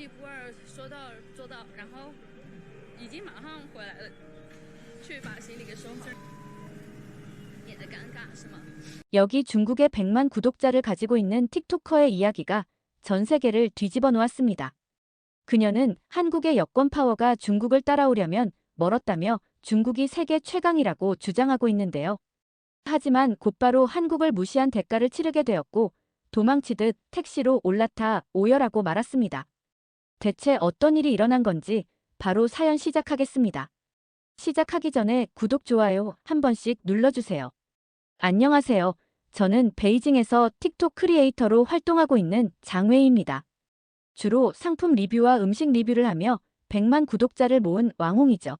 一不二，说到做到，然后已经马上回来了，去把行李给收好。免得尴尬是吗？ 여기 중국의 100만 구독자를 가지고 있는 틱토커의 이야기가 전 세계를 뒤집어 놓았습니다. 그녀는 한국의 여권 파워가 중국을 따라오려면 멀었다며 중국이 세계 최강이라고 주장하고 있는데요. 하지만 곧바로 한국을 무시한 대가를 치르게 되었고 도망치듯 택시로 올라타 오열하고 말았습니다. 대체 어떤 일이 일어난 건지 바로 사연 시작하겠습니다. 시작하기 전에 구독, 좋아요 한 번씩 눌러주세요. 안녕하세요. 저는 베이징에서 틱톡 크리에이터로 활동하고 있는 장웨이입니다. 주로 상품 리뷰와 음식 리뷰를 하며 100만 구독자를 모은 왕홍이죠.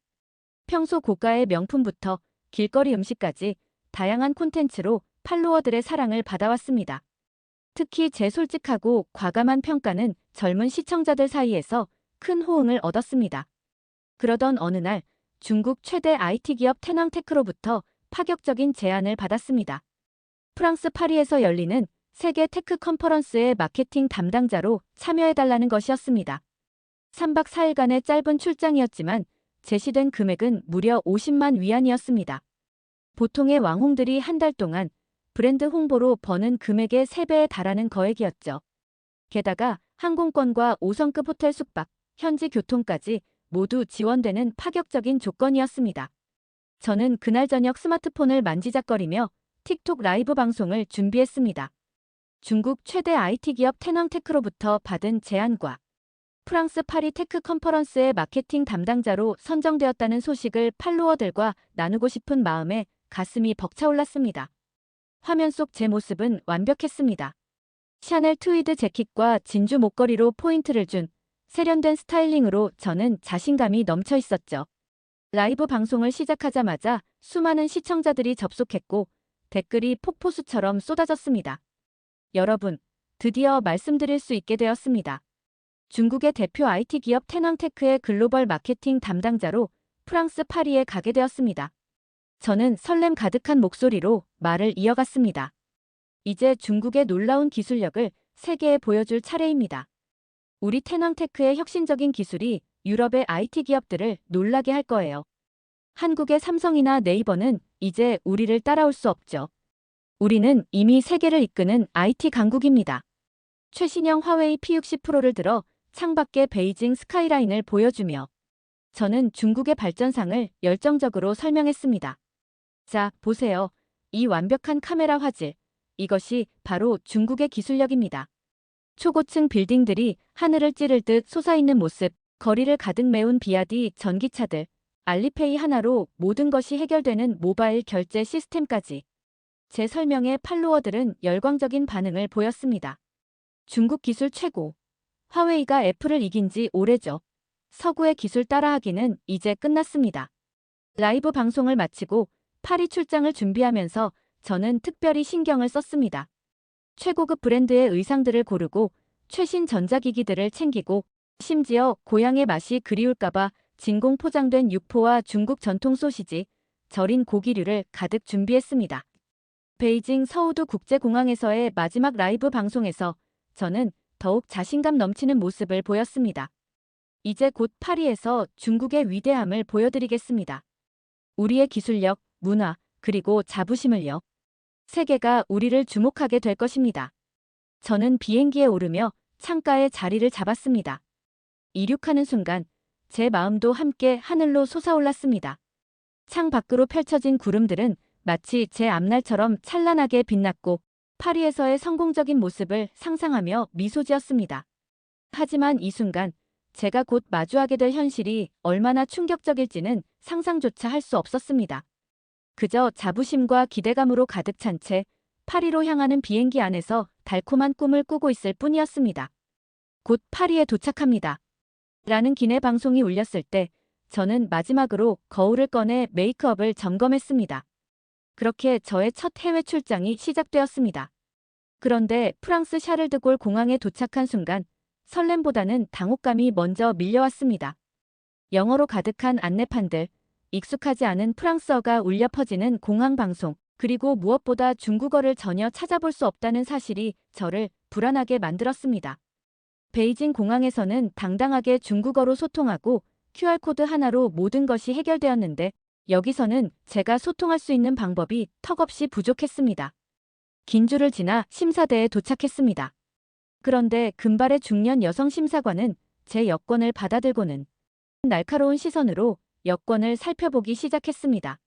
평소 고가의 명품부터 길거리 음식까지 다양한 콘텐츠로 팔로워들의 사랑을 받아왔습니다. 특히 제 솔직하고 과감한 평가는 젊은 시청자들 사이에서 큰 호응을 얻었습니다. 그러던 어느 날 중국 최대 IT 기업 테낭테크로부터 파격적인 제안을 받았습니다. 프랑스 파리에서 열리는 세계 테크 컨퍼런스의 마케팅 담당자로 참여해달라는 것이었습니다. 3박 4일간의 짧은 출장이었지만 제시된 금액은 무려 50만 위안이었습니다. 보통의 왕홍들이 한 달 동안 브랜드 홍보로 버는 금액의 3배에 달하는 거액이었죠. 게다가 항공권과 5성급 호텔 숙박, 현지 교통까지 모두 지원되는 파격적인 조건이었습니다. 저는 그날 저녁 스마트폰을 만지작거리며 틱톡 라이브 방송을 준비했습니다. 중국 최대 IT 기업 테낭테크로부터 받은 제안과 프랑스 파리 테크 컨퍼런스의 마케팅 담당자로 선정되었다는 소식을 팔로워들과 나누고 싶은 마음에 가슴이 벅차올랐습니다. 화면 속 제 모습은 완벽했습니다. 샤넬 트위드 재킷과 진주 목걸이로 포인트를 준 세련된 스타일링으로 저는 자신감이 넘쳐 있었죠. 라이브 방송을 시작하자마자 수많은 시청자들이 접속했고 댓글이 폭포수처럼 쏟아졌습니다. 여러분, 드디어 말씀드릴 수 있게 되었습니다. 중국의 대표 IT 기업 테낭테크의 글로벌 마케팅 담당자로 프랑스 파리에 가게 되었습니다. 저는 설렘 가득한 목소리로 말을 이어갔습니다. 이제 중국의 놀라운 기술력을 세계에 보여줄 차례입니다. 우리 테낭테크의 혁신적인 기술이 유럽의 IT 기업들을 놀라게 할 거예요. 한국의 삼성이나 네이버는 이제 우리를 따라올 수 없죠. 우리는 이미 세계를 이끄는 IT 강국입니다. 최신형 화웨이 P60 프로를 들어 창밖의 베이징 스카이라인을 보여주며 저는 중국의 발전상을 열정적으로 설명했습니다. 자, 보세요. 이 완벽한 카메라 화질. 이것이 바로 중국의 기술력입니다. 초고층 빌딩들이 하늘을 찌를 듯 솟아있는 모습, 거리를 가득 메운 비아디 전기차들, 알리페이 하나로 모든 것이 해결되는 모바일 결제 시스템까지. 제 설명에 팔로워들은 열광적인 반응을 보였습니다. 중국 기술 최고. 화웨이가 애플을 이긴 지 오래죠. 서구의 기술 따라하기는 이제 끝났습니다. 라이브 방송을 마치고 파리 출장을 준비하면서 저는 특별히 신경을 썼습니다. 최고급 브랜드의 의상들을 고르고 최신 전자기기들을 챙기고 심지어 고향의 맛이 그리울까봐 진공 포장된 육포와 중국 전통 소시지, 절인 고기류를 가득 준비했습니다. 베이징 서우두 국제공항에서의 마지막 라이브 방송에서 저는 더욱 자신감 넘치는 모습을 보였습니다. 이제 곧 파리에서 중국의 위대함을 보여드리겠습니다. 우리의 기술력, 문화, 그리고 자부심을요. 세계가 우리를 주목하게 될 것입니다. 저는 비행기에 오르며 창가에 자리를 잡았습니다. 이륙하는 순간 제 마음도 함께 하늘로 솟아올랐습니다. 창 밖으로 펼쳐진 구름들은 마치 제 앞날처럼 찬란하게 빛났고 파리에서의 성공적인 모습을 상상하며 미소 지었습니다. 하지만 이 순간 제가 곧 마주하게 될 현실이 얼마나 충격적일지는 상상조차 할 수 없었습니다. 그저 자부심과 기대감으로 가득 찬 채 파리로 향하는 비행기 안에서 달콤한 꿈을 꾸고 있을 뿐이었습니다. 곧 파리에 도착합니다. 라는 기내 방송이 울렸을 때 저는 마지막으로 거울을 꺼내 메이크업을 점검했습니다. 그렇게 저의 첫 해외 출장이 시작되었습니다. 그런데 프랑스 샤를드골 공항에 도착한 순간 설렘보다는 당혹감이 먼저 밀려왔습니다. 영어로 가득한 안내판들, 익숙하지 않은 프랑스어가 울려 퍼지는 공항 방송, 그리고 무엇보다 중국어를 전혀 찾아볼 수 없다는 사실이 저를 불안하게 만들었습니다. 베이징 공항에서는 당당하게 중국어로 소통하고 QR코드 하나로 모든 것이 해결되었는데 여기서는 제가 소통할 수 있는 방법이 턱없이 부족했습니다. 긴 줄을 지나 심사대에 도착했습니다. 그런데 금발의 중년 여성 심사관은 제 여권을 받아들고는 날카로운 시선으로 여권을 살펴보기 시작했습니다.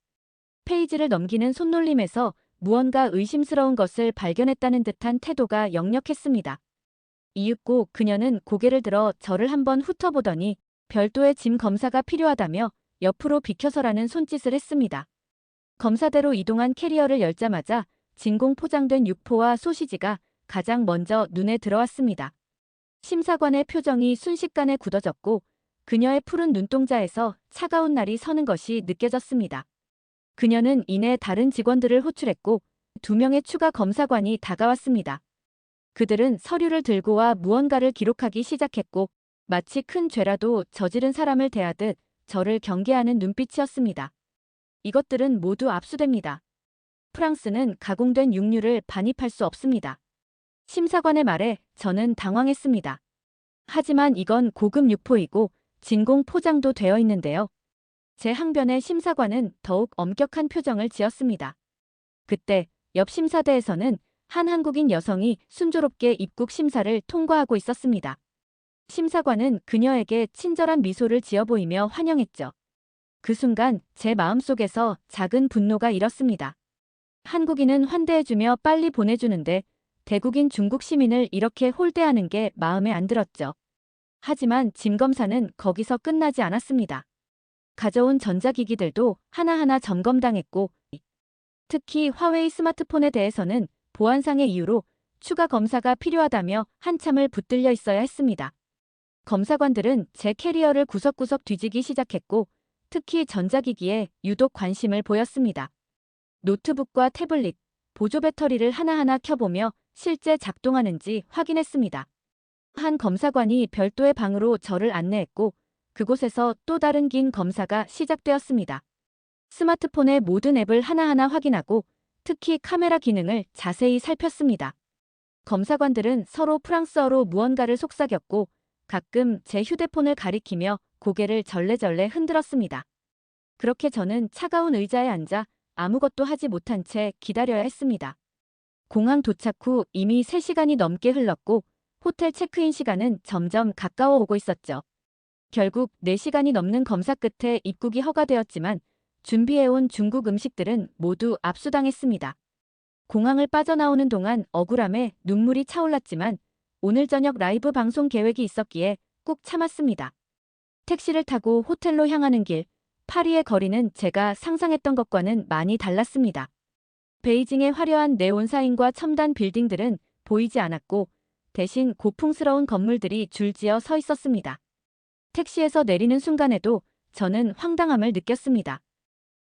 페이지를 넘기는 손놀림에서 무언가 의심스러운 것을 발견했다는 듯한 태도가 역력했습니다. 이윽고 그녀는 고개를 들어 저를 한번 훑어보더니 별도의 짐 검사가 필요하다며 옆으로 비켜서라는 손짓을 했습니다. 검사대로 이동한 캐리어를 열자마자 진공 포장된 육포와 소시지가 가장 먼저 눈에 들어왔습니다. 심사관의 표정이 순식간에 굳어졌고 그녀의 푸른 눈동자에서 차가운 날이 서는 것이 느껴졌습니다. 그녀는 이내 다른 직원들을 호출했고 2명의 추가 검사관이 다가왔습니다. 그들은 서류를 들고 와 무언가를 기록하기 시작했고 마치 큰 죄라도 저지른 사람을 대하듯 저를 경계하는 눈빛이었습니다. 이것들은 모두 압수됩니다. 프랑스는 가공된 육류를 반입할 수 없습니다. 심사관의 말에 저는 당황했습니다. 하지만 이건 고급 육포이고 진공 포장도 되어 있는데요. 제 항변에 심사관은 더욱 엄격한 표정을 지었습니다. 그때 옆 심사대에서는 한 한국인 여성이 순조롭게 입국 심사를 통과하고 있었습니다. 심사관은 그녀에게 친절한 미소를 지어 보이며 환영했죠. 그 순간 제 마음속에서 작은 분노가 일었습니다. 한국인은 환대해주며 빨리 보내주는데 대국인 중국 시민을 이렇게 홀대하는 게 마음에 안 들었죠. 하지만 짐 검사는 거기서 끝나지 않았습니다. 가져온 전자기기들도 하나하나 점검당했고 특히 화웨이 스마트폰에 대해서는 보안상의 이유로 추가 검사가 필요하다며 한참을 붙들려 있어야 했습니다. 검사관들은 제 캐리어를 구석구석 뒤지기 시작했고 특히 전자기기에 유독 관심을 보였습니다. 노트북과 태블릿, 보조 배터리를 하나하나 켜보며 실제 작동하는지 확인했습니다. 한 검사관이 별도의 방으로 저를 안내했고 그곳에서 또 다른 긴 검사가 시작되었습니다. 스마트폰의 모든 앱을 하나하나 확인하고 특히 카메라 기능을 자세히 살폈습니다. 검사관들은 서로 프랑스어로 무언가를 속삭였고 가끔 제 휴대폰을 가리키며 고개를 절레절레 흔들었습니다. 그렇게 저는 차가운 의자에 앉아 아무것도 하지 못한 채 기다려야 했습니다. 공항 도착 후 이미 3시간이 넘게 흘렀고 호텔 체크인 시간은 점점 가까워 오고 있었죠. 결국 4시간이 넘는 검사 끝에 입국이 허가되었지만 준비해온 중국 음식들은 모두 압수당했습니다. 공항을 빠져나오는 동안 억울함에 눈물이 차올랐지만 오늘 저녁 라이브 방송 계획이 있었기에 꾹 참았습니다. 택시를 타고 호텔로 향하는 길, 파리의 거리는 제가 상상했던 것과는 많이 달랐습니다. 베이징의 화려한 네온사인과 첨단 빌딩들은 보이지 않았고 대신 고풍스러운 건물들이 줄지어 서 있었습니다. 택시에서 내리는 순간에도 저는 황당함을 느꼈습니다.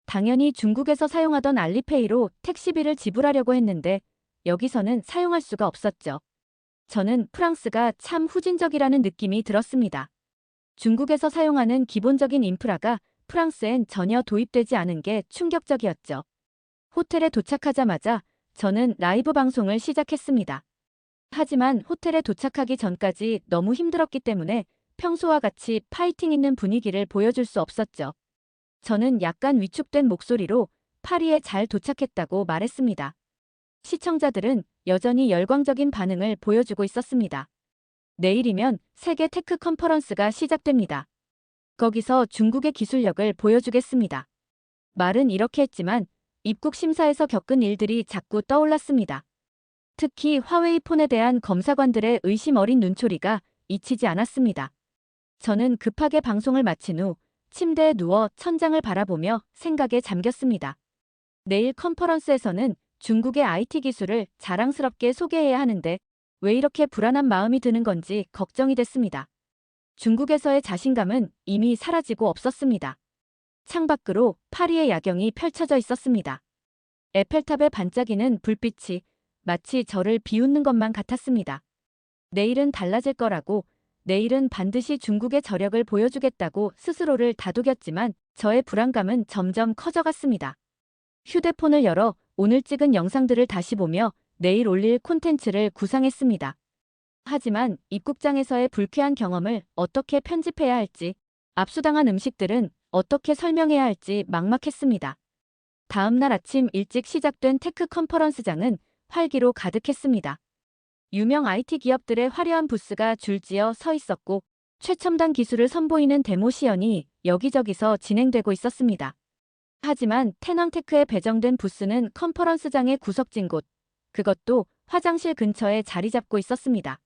당연히 중국에서 사용하던 알리페이로 택시비를 지불하려고 했는데 여기서는 사용할 수가 없었죠. 저는 프랑스가 참 후진적이라는 느낌이 들었습니다. 중국에서 사용하는 기본적인 인프라가 프랑스엔 전혀 도입되지 않은 게 충격적이었죠. 호텔에 도착하자마자 저는 라이브 방송을 시작했습니다. 하지만 호텔에 도착하기 전까지 너무 힘들었기 때문에 평소와 같이 파이팅 있는 분위기를 보여줄 수 없었죠. 저는 약간 위축된 목소리로 파리에 잘 도착했다고 말했습니다. 시청자들은 여전히 열광적인 반응을 보여주고 있었습니다. 내일이면 세계 테크 컨퍼런스가 시작됩니다. 거기서 중국의 기술력을 보여주겠습니다. 말은 이렇게 했지만 입국 심사에서 겪은 일들이 자꾸 떠올랐습니다. 특히 화웨이 폰에 대한 검사관들의 의심 어린 눈초리가 잊히지 않았습니다. 저는 급하게 방송을 마친 후 침대에 누워 천장을 바라보며 생각에 잠겼습니다. 내일 컨퍼런스에서는 중국의 IT 기술을 자랑스럽게 소개해야 하는데 왜 이렇게 불안한 마음이 드는 건지 걱정이 됐습니다. 중국에서의 자신감은 이미 사라지고 없었습니다. 창밖으로 파리의 야경이 펼쳐져 있었습니다. 에펠탑에 반짝이는 불빛이 마치 저를 비웃는 것만 같았습니다. 내일은 달라질 거라고, 내일은 반드시 중국의 저력을 보여주겠다고 스스로를 다독였지만 저의 불안감은 점점 커져갔습니다. 휴대폰을 열어 오늘 찍은 영상들을 다시 보며 내일 올릴 콘텐츠를 구상했습니다. 하지만 입국장에서의 불쾌한 경험을 어떻게 편집해야 할지, 압수당한 음식들은 어떻게 설명해야 할지 막막했습니다. 다음 날 아침 일찍 시작된 테크 컨퍼런스장은 활기로 가득했습니다. 유명 IT 기업들의 화려한 부스가 줄지어 서 있었고 최첨단 기술을 선보이는 데모 시연이 여기저기서 진행되고 있었습니다. 하지만 태낭테크에 배정된 부스는 컨퍼런스장의 구석진 곳, 그것도 화장실 근처에 자리 잡고 있었습니다.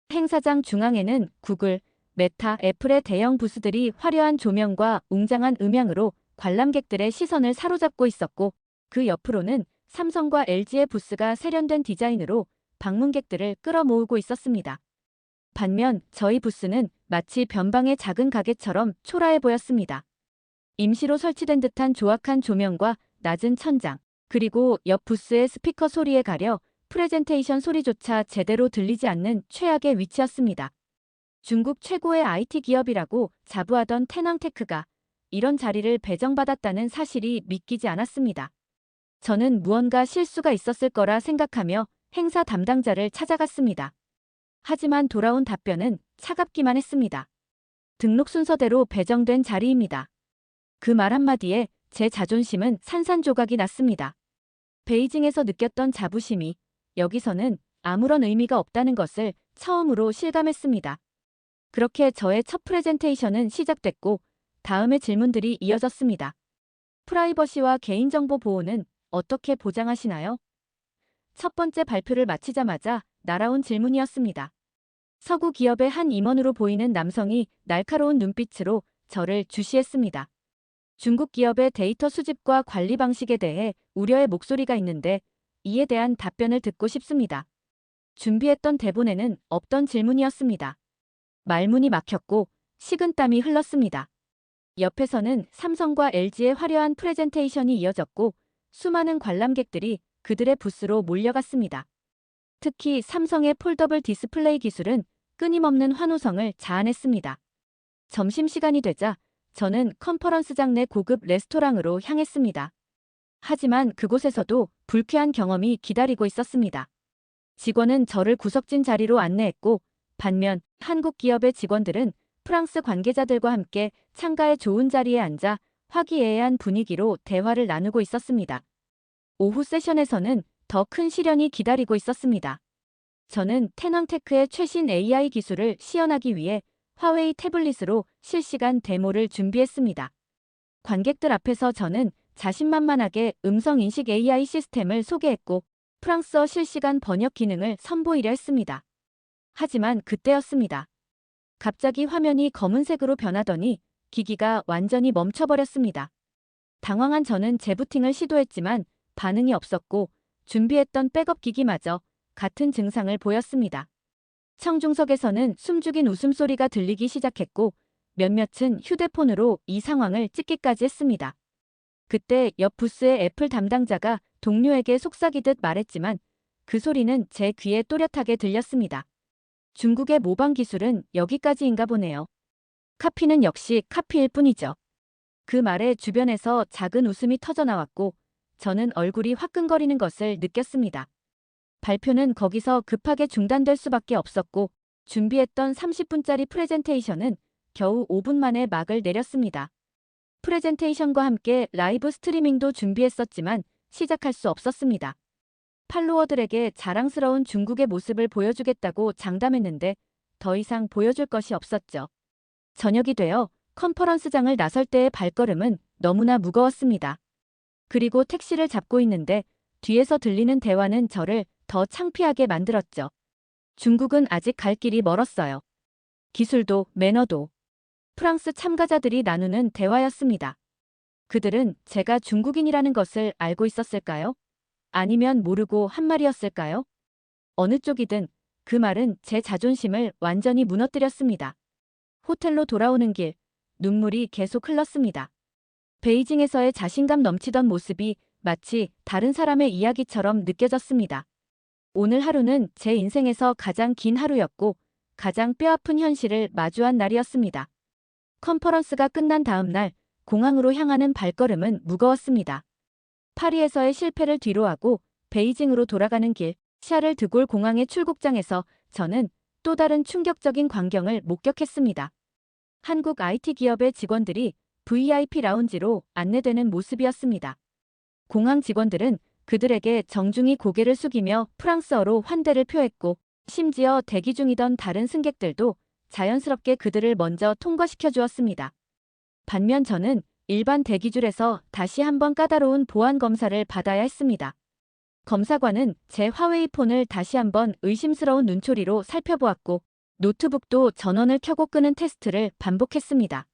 행사장 중앙에는 구글, 메타, 애플의 대형 부스들이 화려한 조명과 웅장한 음향으로 관람객들의 시선을 사로잡고 있었고 그 옆으로는 삼성과 LG의 부스가 세련된 디자인으로 방문객들을 끌어모으고 있었습니다. 반면 저희 부스는 마치 변방의 작은 가게처럼 초라해 보였습니다. 임시로 설치된 듯한 조악한 조명과 낮은 천장, 그리고 옆 부스의 스피커 소리에 가려 프레젠테이션 소리조차 제대로 들리지 않는 최악의 위치였습니다. 중국 최고의 IT 기업이라고 자부하던 태낭테크가 이런 자리를 배정받았다는 사실이 믿기지 않았습니다. 저는 무언가 실수가 있었을 거라 생각하며 행사 담당자를 찾아갔습니다. 하지만 돌아온 답변은 차갑기만 했습니다. 등록 순서대로 배정된 자리입니다. 그 말 한마디에 제 자존심은 산산조각이 났습니다. 베이징에서 느꼈던 자부심이 여기서는 아무런 의미가 없다는 것을 처음으로 실감했습니다. 그렇게 저의 첫 프레젠테이션은 시작됐고 다음의 질문들이 이어졌습니다. 프라이버시와 개인정보 보호는 어떻게 보장하시나요? 첫 번째 발표를 마치자마자 날아온 질문이었습니다. 서구 기업의 한 임원으로 보이는 남성이 날카로운 눈빛으로 저를 주시했습니다. 중국 기업의 데이터 수집과 관리 방식에 대해 우려의 목소리가 있는데 이에 대한 답변을 듣고 싶습니다. 준비했던 대본에는 없던 질문이었습니다. 말문이 막혔고 식은땀이 흘렀습니다. 옆에서는 삼성과 LG의 화려한 프레젠테이션이 이어졌고 수많은 관람객들이 그들의 부스로 몰려갔습니다. 특히 삼성의 폴더블 디스플레이 기술은 끊임없는 환호성을 자아냈습니다. 점심시간이 되자 저는 컨퍼런스장 내 고급 레스토랑으로 향했습니다. 하지만 그곳에서도 불쾌한 경험이 기다리고 있었습니다. 직원은 저를 구석진 자리로 안내했고 반면 한국 기업의 직원들은 프랑스 관계자들과 함께 창가의 좋은 자리에 앉아 화기애애한 분위기로 대화를 나누고 있었습니다. 오후 세션에서는 더 큰 시련이 기다리고 있었습니다. 저는 태낭테크의 최신 AI 기술을 시연하기 위해 화웨이 태블릿으로 실시간 데모를 준비했습니다. 관객들 앞에서 저는 자신만만하게 음성인식 AI 시스템을 소개했고 프랑스어 실시간 번역 기능을 선보이려 했습니다. 하지만 그때였습니다. 갑자기 화면이 검은색으로 변하더니 기기가 완전히 멈춰버렸습니다. 당황한 저는 재부팅을 시도했지만 반응이 없었고 준비했던 백업 기기마저 같은 증상을 보였습니다. 청중석에서는 숨죽인 웃음소리가 들리기 시작했고 몇몇은 휴대폰으로 이 상황을 찍기까지 했습니다. 그때 옆 부스의 애플 담당자가 동료에게 속삭이듯 말했지만 그 소리는 제 귀에 또렷하게 들렸습니다. 중국의 모방 기술은 여기까지인가 보네요. 카피는 역시 카피일 뿐이죠. 그 말에 주변에서 작은 웃음이 터져나왔고 저는 얼굴이 화끈거리는 것을 느꼈습니다. 발표는 거기서 급하게 중단될 수밖에 없었고 준비했던 30분짜리 프레젠테이션은 겨우 5분 만에 막을 내렸습니다. 프레젠테이션과 함께 라이브 스트리밍도 준비했었지만 시작할 수 없었습니다. 팔로워들에게 자랑스러운 중국의 모습을 보여주겠다고 장담했는데 더 이상 보여줄 것이 없었죠. 저녁이 되어 컨퍼런스장을 나설 때의 발걸음은 너무나 무거웠습니다. 그리고 택시를 잡고 있는데 뒤에서 들리는 대화는 저를 더 창피하게 만들었죠. 중국은 아직 갈 길이 멀었어요. 기술도 매너도. 프랑스 참가자들이 나누는 대화였습니다. 그들은 제가 중국인이라는 것을 알고 있었을까요? 아니면 모르고 한 말이었을까요? 어느 쪽이든 그 말은 제 자존심을 완전히 무너뜨렸습니다. 호텔로 돌아오는 길, 눈물이 계속 흘렀습니다. 베이징에서의 자신감 넘치던 모습이 마치 다른 사람의 이야기처럼 느껴졌습니다. 오늘 하루는 제 인생에서 가장 긴 하루였고 가장 뼈아픈 현실을 마주한 날이었습니다. 컨퍼런스가 끝난 다음 날 공항으로 향하는 발걸음은 무거웠습니다. 파리에서의 실패를 뒤로하고 베이징으로 돌아가는 길, 샤를 드골 공항의 출국장에서 저는 또 다른 충격적인 광경을 목격했습니다. 한국 IT 기업의 직원들이 VIP 라운지로 안내되는 모습이었습니다. 공항 직원들은 그들에게 정중히 고개를 숙이며 프랑스어로 환대를 표했고, 심지어 대기 중이던 다른 승객들도 자연스럽게 그들을 먼저 통과시켜 주었습니다. 반면 저는 일반 대기줄에서 다시 한번 까다로운 보안 검사를 받아야 했습니다. 검사관은 제 화웨이폰을 다시 한번 의심스러운 눈초리로 살펴보았고, 노트북도 전원을 켜고 끄는 테스트를 반복했습니다.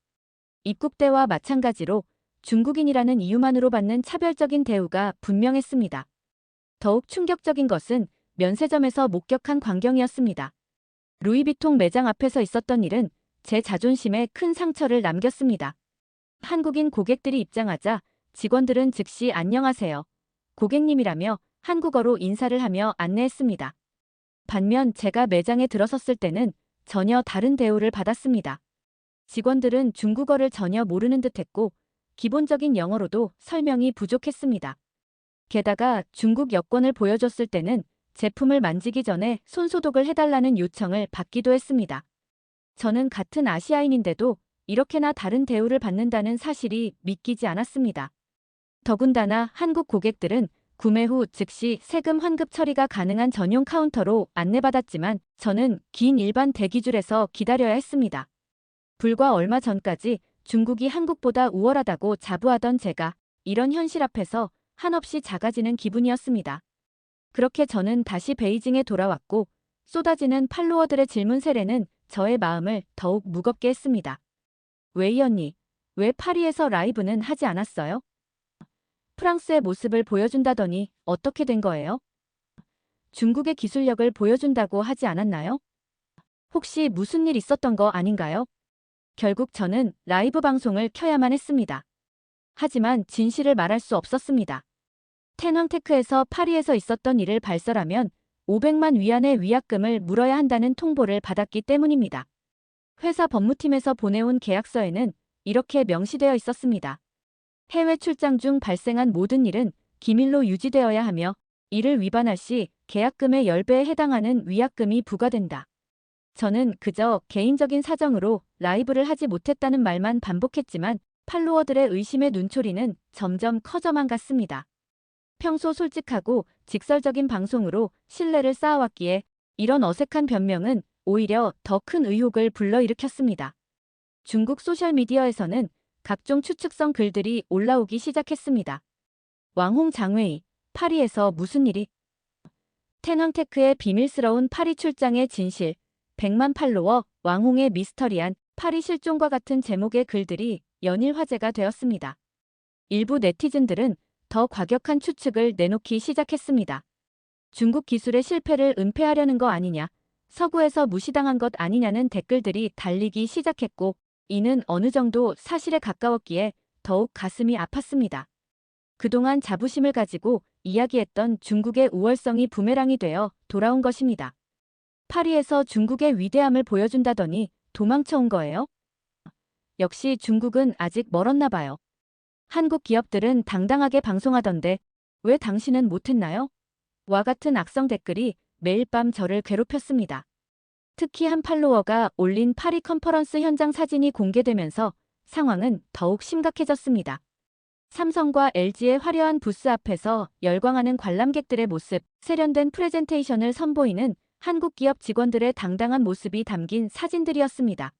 입국 때와 마찬가지로 중국인이라는 이유만으로 받는 차별적인 대우가 분명했습니다. 더욱 충격적인 것은 면세점에서 목격한 광경이었습니다. 루이비통 매장 앞에서 있었던 일은 제 자존심에 큰 상처를 남겼습니다. 한국인 고객들이 입장하자 직원들은 즉시 안녕하세요, 고객님이라며 한국어로 인사를 하며 안내했습니다. 반면 제가 매장에 들어섰을 때는 전혀 다른 대우를 받았습니다. 직원들은 중국어를 전혀 모르는 듯했고, 기본적인 영어로도 설명이 부족했습니다. 게다가 중국 여권을 보여줬을 때는 제품을 만지기 전에 손소독을 해달라는 요청을 받기도 했습니다. 저는 같은 아시아인인데도 이렇게나 다른 대우를 받는다는 사실이 믿기지 않았습니다. 더군다나 한국 고객들은 구매 후 즉시 세금 환급 처리가 가능한 전용 카운터로 안내받았지만 저는 긴 일반 대기줄에서 기다려야 했습니다. 불과 얼마 전까지 중국이 한국보다 우월하다고 자부하던 제가 이런 현실 앞에서 한없이 작아지는 기분이었습니다. 그렇게 저는 다시 베이징에 돌아왔고, 쏟아지는 팔로워들의 질문 세례는 저의 마음을 더욱 무겁게 했습니다. 웨이 언니, 왜 파리에서 라이브는 하지 않았어요? 프랑스의 모습을 보여준다더니 어떻게 된 거예요? 중국의 기술력을 보여준다고 하지 않았나요? 혹시 무슨 일 있었던 거 아닌가요? 결국 저는 라이브 방송을 켜야만 했습니다. 하지만 진실을 말할 수 없었습니다. 텐왕테크에서 파리에서 있었던 일을 발설하면 500만 위안의 위약금을 물어야 한다는 통보를 받았기 때문입니다. 회사 법무팀에서 보내온 계약서에는 이렇게 명시되어 있었습니다. 해외 출장 중 발생한 모든 일은 기밀로 유지되어야 하며, 이를 위반할 시 계약금의 10배에 해당하는 위약금이 부과된다. 저는 그저 개인적인 사정으로 라이브를 하지 못했다는 말만 반복했지만 팔로워들의 의심의 눈초리는 점점 커져만 갔습니다. 평소 솔직하고 직설적인 방송으로 신뢰를 쌓아왔기에 이런 어색한 변명은 오히려 더 큰 의혹을 불러일으켰습니다. 중국 소셜미디어에서는 각종 추측성 글들이 올라오기 시작했습니다. 왕홍 장웨이, 파리에서 무슨 일이? 텐왕테크의 비밀스러운 파리 출장의 진실, 100만 팔로워, 왕홍의 미스터리한 파리 실종과 같은 제목의 글들이 연일 화제가 되었습니다. 일부 네티즌들은 더 과격한 추측을 내놓기 시작했습니다. 중국 기술의 실패를 은폐하려는 거 아니냐, 서구에서 무시당한 것 아니냐는 댓글들이 달리기 시작했고, 이는 어느 정도 사실에 가까웠기에 더욱 가슴이 아팠습니다. 그동안 자부심을 가지고 이야기했던 중국의 우월성이 부메랑이 되어 돌아온 것입니다. 파리에서 중국의 위대함을 보여준다더니 도망쳐 온 거예요? 역시 중국은 아직 멀었나 봐요. 한국 기업들은 당당하게 방송하던데 왜 당신은 못했나요? 와 같은 악성 댓글이 매일 밤 저를 괴롭혔습니다. 특히 한 팔로워가 올린 파리 컨퍼런스 현장 사진이 공개되면서 상황은 더욱 심각해졌습니다. 삼성과 LG의 화려한 부스 앞에서 열광하는 관람객들의 모습, 세련된 프레젠테이션을 선보이는 한국 기업 직원들의 당당한 모습이 담긴 사진들이었습니다.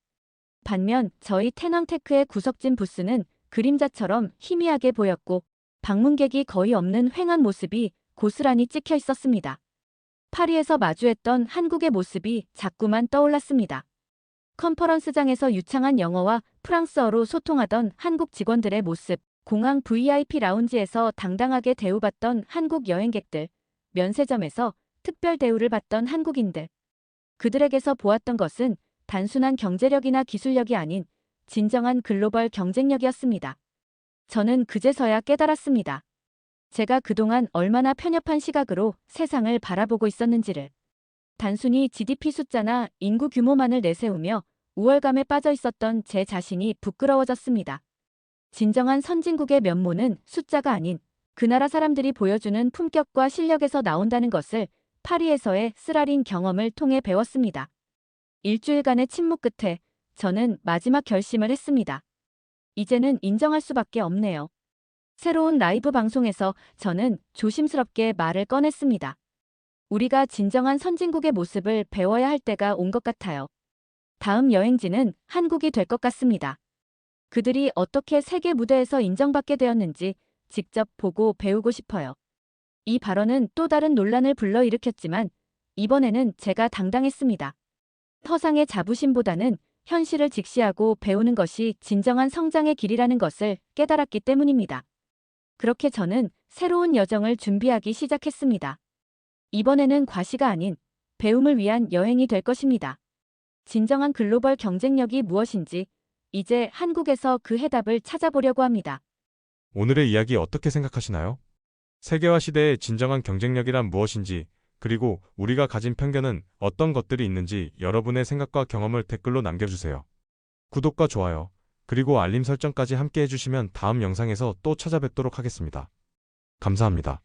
반면 저희 텐왕테크의 구석진 부스는 그림자처럼 희미하게 보였고, 방문객이 거의 없는 휑한 모습이 고스란히 찍혀 있었습니다. 파리에서 마주했던 한국의 모습이 자꾸만 떠올랐습니다. 컨퍼런스장에서 유창한 영어와 프랑스어로 소통하던 한국 직원들의 모습, 공항 VIP 라운지에서 당당하게 대우받던 한국 여행객들, 면세점에서 특별 대우를 받던 한국인들. 그들에게서 보았던 것은 단순한 경제력이나 기술력이 아닌 진정한 글로벌 경쟁력이었습니다. 저는 그제서야 깨달았습니다. 제가 그동안 얼마나 편협한 시각으로 세상을 바라보고 있었는지를. 단순히 GDP 숫자나 인구 규모만을 내세우며 우월감에 빠져 있었던 제 자신이 부끄러워졌습니다. 진정한 선진국의 면모는 숫자가 아닌 그 나라 사람들이 보여주는 품격과 실력에서 나온다는 것을 파리에서의 쓰라린 경험을 통해 배웠습니다. 일주일간의 침묵 끝에 저는 마지막 결심을 했습니다. 이제는 인정할 수밖에 없네요. 새로운 라이브 방송에서 저는 조심스럽게 말을 꺼냈습니다. 우리가 진정한 선진국의 모습을 배워야 할 때가 온 것 같아요. 다음 여행지는 한국이 될 것 같습니다. 그들이 어떻게 세계 무대에서 인정받게 되었는지 직접 보고 배우고 싶어요. 이 발언은 또 다른 논란을 불러일으켰지만 이번에는 제가 당당했습니다. 허상의 자부심보다는 현실을 직시하고 배우는 것이 진정한 성장의 길이라는 것을 깨달았기 때문입니다. 그렇게 저는 새로운 여정을 준비하기 시작했습니다. 이번에는 과시가 아닌 배움을 위한 여행이 될 것입니다. 진정한 글로벌 경쟁력이 무엇인지 이제 한국에서 그 해답을 찾아보려고 합니다. 오늘의 이야기 어떻게 생각하시나요? 세계화 시대의 진정한 경쟁력이란 무엇인지, 그리고 우리가 가진 편견은 어떤 것들이 있는지 여러분의 생각과 경험을 댓글로 남겨주세요. 구독과 좋아요, 그리고 알림 설정까지 함께 해주시면 다음 영상에서 또 찾아뵙도록 하겠습니다. 감사합니다.